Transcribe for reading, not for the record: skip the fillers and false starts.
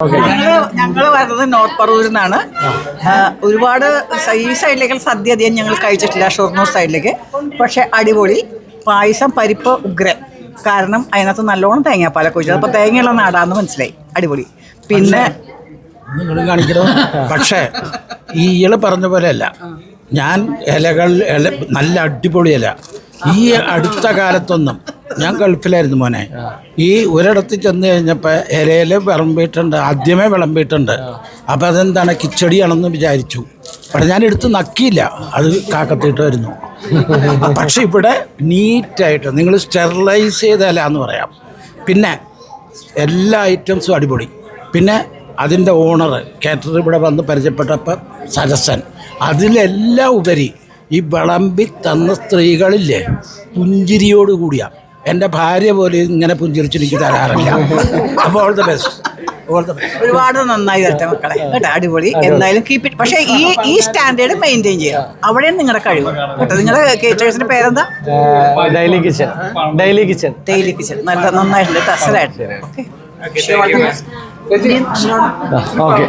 ഞങ്ങൾ വരുന്നത് നോർത്ത് പറവൂരിൽ നിന്നാണ്. ഒരുപാട് ഈ സൈഡിലേക്ക് സദ്യ അധികം ഞങ്ങൾ കഴിച്ചിട്ടില്ല, ഷൊർണൂർ സൈഡിലേക്ക്. പക്ഷെ അടിപൊളി പായസം, പരിപ്പ് ഉഗ്രൻ. കാരണം അതിനകത്ത് നല്ലോണം തേങ്ങാപ്പാലൊക്കെ ഒഴിച്ചത്. അപ്പോൾ തേങ്ങയുള്ള നാടാന്ന് മനസ്സിലായി. അടിപൊളി. പിന്നെ കാണിക്കണോ? പക്ഷേ ഈ ഇല പറഞ്ഞ പോലെയല്ല. ഞാൻ ഇലകൾ നല്ല അടിപൊളി ഇല. ഈ അടുത്ത കാലത്തൊന്നും ഞാൻ ഗൾഫിലായിരുന്നു മോനെ. ഈ ഒരിടത്ത് ചെന്ന് കഴിഞ്ഞപ്പോൾ ഇലയിൽ വിളമ്പിയിട്ടുണ്ട്, ആദ്യമേ വിളമ്പിയിട്ടുണ്ട്. അപ്പം അതെന്താണ്, കിച്ചടിയാണെന്ന് വിചാരിച്ചു. പക്ഷെ ഞാൻ എടുത്ത് നക്കിയില്ല, അത് കാക്കത്തിട്ട് വരുന്നു. പക്ഷെ ഇവിടെ നീറ്റായിട്ട് നിങ്ങൾ സ്റ്റെറിലൈസ് ചെയ്ത ഇല എന്ന് പറയാം. പിന്നെ എല്ലാ ഐറ്റംസും അടിപൊളി. പിന്നെ അതിൻ്റെ ഓണർ കാറ്റർ ഇവിടെ വന്ന് പരിചയപ്പെട്ടപ്പോൾ സരസൻ. അതിലെല്ലാം ഉപരി ഈ വിളമ്പി തന്ന സ്ത്രീകളില്ലേ, പുഞ്ചിരിയോട് കൂടിയ എൻ്റെ ഭാര്യ പോലെ ഇങ്ങനെ പുഞ്ചിരിച്ചെനിക്ക് തരാറില്ല. അപ്പോൾ all the best, all the best. ഒരുപാട് നന്നായി വരട്ടെ മക്കളെ, കേട്ടോ. അടിപൊളി. എന്തായാലും കീപ്പ് ഇറ്റ്. പക്ഷേ ഈ സ്റ്റാൻഡേർഡ് മെയിൻറ്റെയിൻ ചെയ്യാം. അവിടെയാണ് നിങ്ങളുടെ കഴിവ്, കേട്ടോ. നിങ്ങളുടെ കേറ്റേഴ്സിന്റെ പേരെന്താ? Daily kitchen. Daily kitchen. Daily kitchen. നല്ല നന്നായിട്ടുണ്ട്, ടസലായിട്ട്. ഓക്കെ.